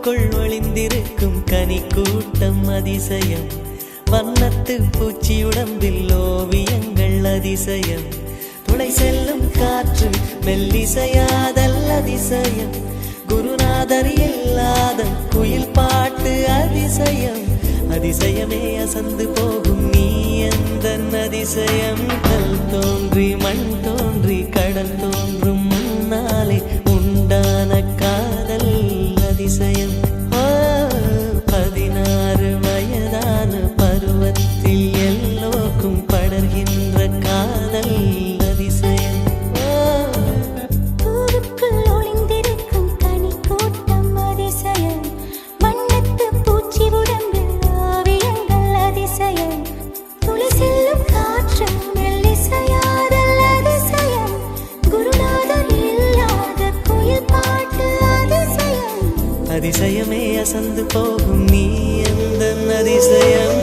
பூவுக்குள் ஒளிந்திருக்கும் கனி கூட்டம் அதிசயம். வண்ணத்து பூச்சி உடம்பில் ஓவியங்கள் அதிசயம். துளை செல்லும் காற்று மெல்லிசையாதல் அதிசயம். குருநாதர் இல்லாத குயில் பாட்டு அதிசயம். அதிசயமே அசந்து போகும் நீ எந்த அதிசயம். கல் தோன்றி மண் தோன்றி கடல் தோன்றும் முன்னாலே உண்டான காதல் அதிசயம். 16 வயதான பருவத்தில் எல்லோருக்கும் படர்கின்ற காதல் அதிசயம். பூவுக்குள் ஒளிந்திருக்கும் கனி கூட்டம் அதிசயம். வண்ணத்து பூச்சி உடம்பில் ஓவியங்கள் அதிசயம். துளி செல்லும் காற்று மெல்லிசையாதல் அதிசயம். குருநாதர் இல்லாத குயில் பாட்டு அதிசயம். அதிசயமே அசந்து போகும் நீ எந்த அதிசயம்.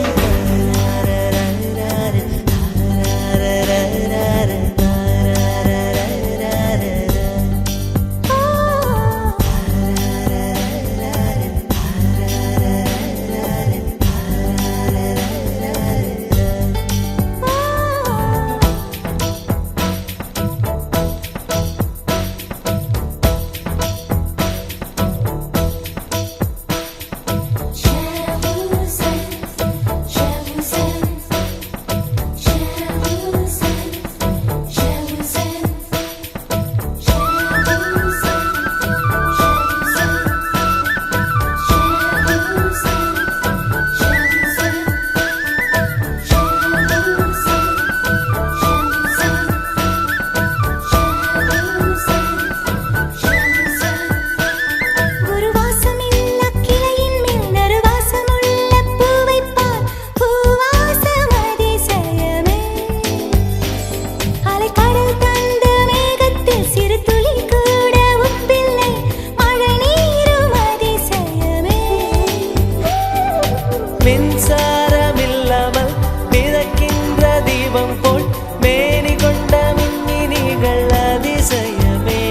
மின்சாரமில்லாமல் மிதக்கின்ற தீபம் போல் மேனி கொண்ட மின்மினிகள் அதிசயமே.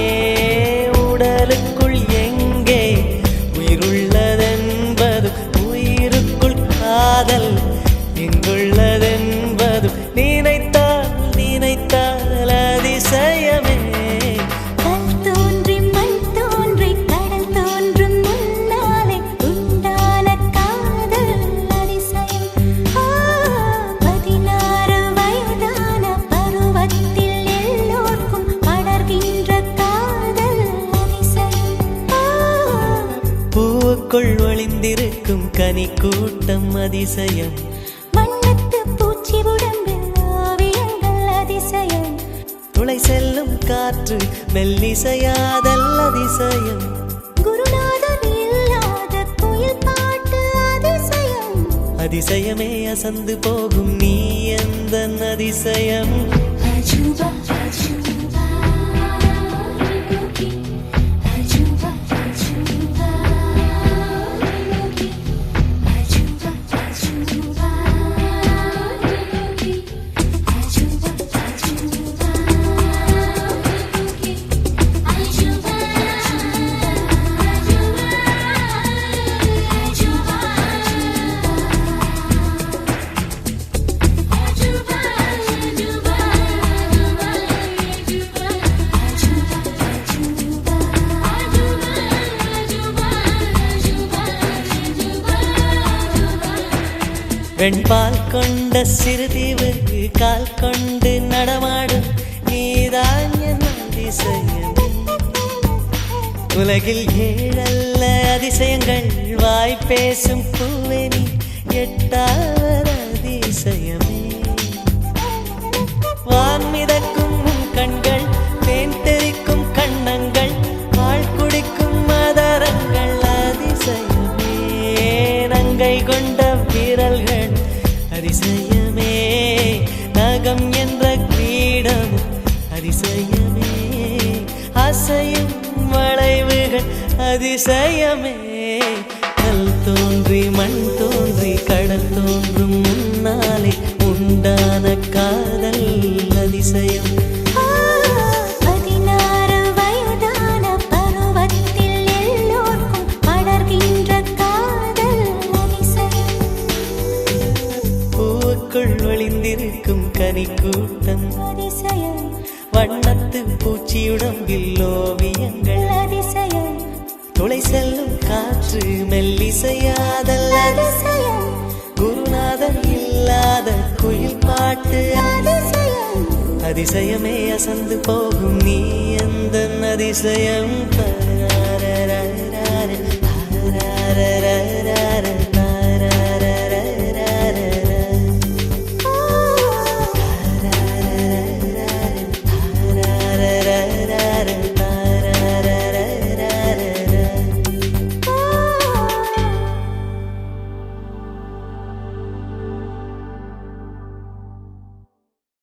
உடலுக்குள் எங்கே உயிருள்ளதென்பது உயிருக்குள் காதல் எங்குள்ளதென்பது நினைத்தால் நினைத்தால் அதிசயமே. பூவுக்குள் ஒளிந்திருக்கும் கனி கூட்டம் அதிசயம். வண்ணத்து பூச்சி உடம்பில் ஓவியங்கள் அதிசயம். துளை செல்லும் காற்று மெல்லிசையாதல் அதிசயம். குருநாதர் இல்லாத குயில் பாட்டு அதிசயம். அதிசயமே அசந்து போகும் நீ எந்த அதிசயம். அஜூபா அஜூபா அஜூபா அஜூபா வெண்பால் கொண்ட சிறுதீவுக்கு கால் கொண்டு நடமாடும் நீதான் என் அதிசயம். உலகில் 7 அதிசயங்கள் வாய் பேசும் பூவே நீ 8வது அதிசயமே. வான் மிதக்கும் கண்கள் தேன் தெறிக்கும் கண்ணங்கள் பால் குடிக்கும் மதரங்கள் அதிசயமே. நங்கை கொண்ட விரல்கள் அதிசயமே. நகம் என்ற கிரீடம் அதிசயமே. அசையும் வளைவுகள் அதிசயமே. கல் தோன்றி மண் தோன்றி கடல் தோன்றும் முன்னாலே உண்டான காதல் அதிசயம். 16 வயதான பருவத்தில் எல்லோருக்கும் படர்கின்ற தனி கூட்டம் அதிசயம் வண்ணத்து பூச்சியுடம்பில் ஓவியங்கள் அதிசயம் துளை செல்லும் காற்று மெல்லிசையாதல் அதிசயம் குருநாதன் இல்லாத குயில் பாட்டு அதிசயம் அதிசயமே அசந்து போகும் நீ எந்த அதிசயம்